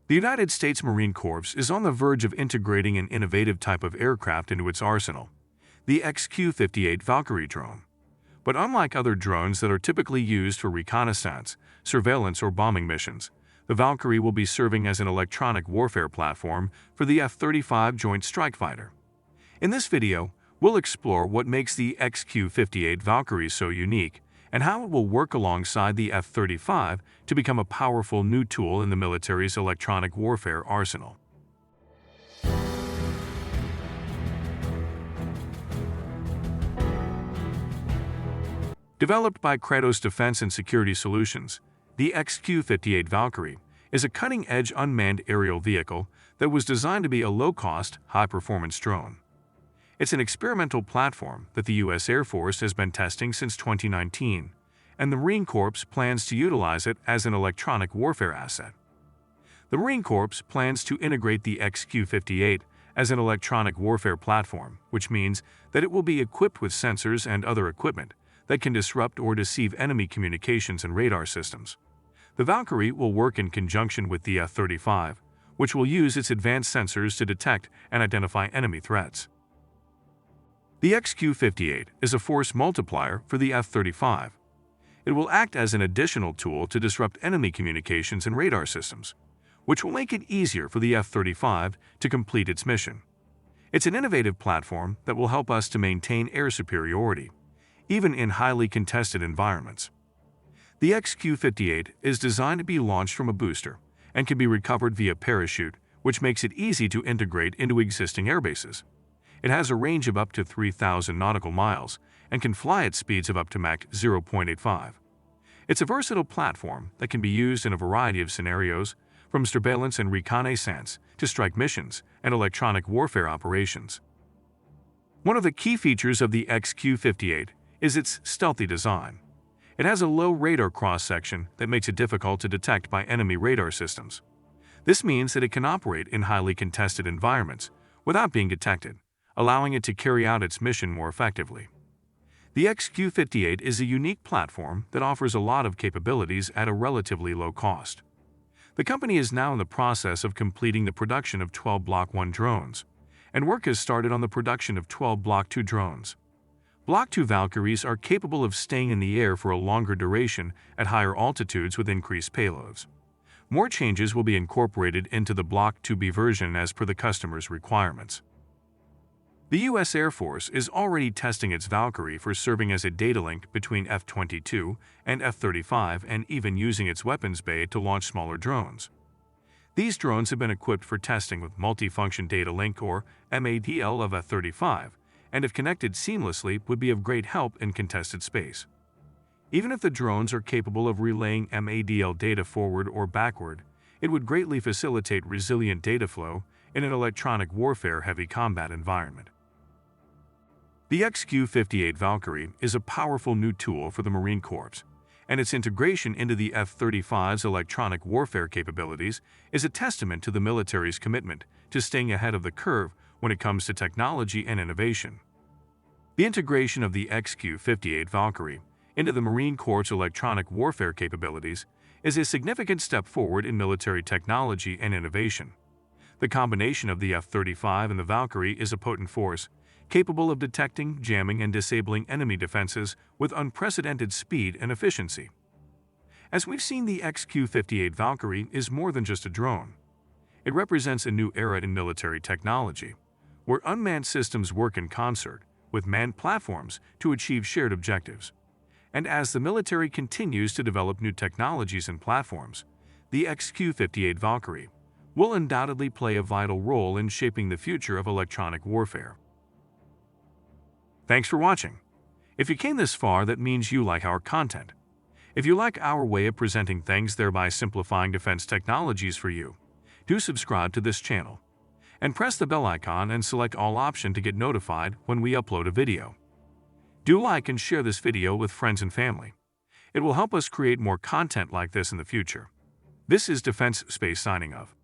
The United States Marine Corps is on the verge of integrating an innovative type of aircraft into its arsenal, the XQ-58 Valkyrie drone. But unlike other drones that are typically used for reconnaissance, surveillance, or bombing missions, the Valkyrie will be serving as an electronic warfare platform for the F-35 Joint Strike Fighter. In this video, we'll explore what makes the XQ-58 Valkyrie so unique and how it will work alongside the F-35 to become a powerful new tool in the military's electronic warfare arsenal. Developed by Kratos Defense Security Solutions, the XQ-58 Valkyrie is a cutting-edge unmanned aerial vehicle that was designed to be a low-cost, high-performance drone. It's an experimental platform that the U.S. Air Force has been testing since 2019, and the Marine Corps plans to utilize it as an electronic warfare asset. The Marine Corps plans to integrate the XQ-58 as an electronic warfare platform, which means that it will be equipped with sensors and other equipment that can disrupt or deceive enemy communications and radar systems. The Valkyrie will work in conjunction with the F-35, which will use its advanced sensors to detect and identify enemy threats. The XQ-58 is a force multiplier for the F-35. It will act as an additional tool to disrupt enemy communications and radar systems, which will make it easier for the F-35 to complete its mission. It's an innovative platform that will help us to maintain air superiority, even in highly contested environments. The XQ-58 is designed to be launched from a booster and can be recovered via parachute, which makes it easy to integrate into existing airbases. It has a range of up to 3,000 nautical miles and can fly at speeds of up to Mach 0.85. It's a versatile platform that can be used in a variety of scenarios, from surveillance and reconnaissance to strike missions and electronic warfare operations. One of the key features of the XQ-58 is its stealthy design. It has a low radar cross-section that makes it difficult to detect by enemy radar systems. This means that it can operate in highly contested environments without being detected, allowing it to carry out its mission more effectively. The XQ-58 is a unique platform that offers a lot of capabilities at a relatively low cost. The company is now in the process of completing the production of 12 Block 1 drones, and work has started on the production of 12 Block 2 drones. Block 2 Valkyries are capable of staying in the air for a longer duration at higher altitudes with increased payloads. More changes will be incorporated into the Block 2B version as per the customer's requirements. The U.S. Air Force is already testing its Valkyrie for serving as a data link between F-22 and F-35 and even using its weapons bay to launch smaller drones. These drones have been equipped for testing with multifunction data link or MADL of F-35, and if connected seamlessly would be of great help in contested space. Even if the drones are capable of relaying MADL data forward or backward, it would greatly facilitate resilient data flow in an electronic warfare-heavy combat environment. The XQ-58 Valkyrie is a powerful new tool for the Marine Corps, and its integration into the F-35's electronic warfare capabilities is a testament to the military's commitment to staying ahead of the curve when it comes to technology and innovation. The integration of the XQ-58 Valkyrie into the Marine Corps' electronic warfare capabilities is a significant step forward in military technology and innovation. The combination of the F-35 and the Valkyrie is a potent force, capable of detecting, jamming, and disabling enemy defenses with unprecedented speed and efficiency. As we've seen, the XQ-58 Valkyrie is more than just a drone. It represents a new era in military technology, where unmanned systems work in concert with manned platforms to achieve shared objectives. And as the military continues to develop new technologies and platforms, the XQ-58 Valkyrie will undoubtedly play a vital role in shaping the future of electronic warfare. Thanks for watching. If you came this far, that means you like our content. If you like our way of presenting things, thereby simplifying defense technologies for you, do subscribe to this channel and press the bell icon and select all option to get notified when we upload a video. Do like and share this video with friends and family. It will help us create more content like this in the future. This is Defense Space signing off.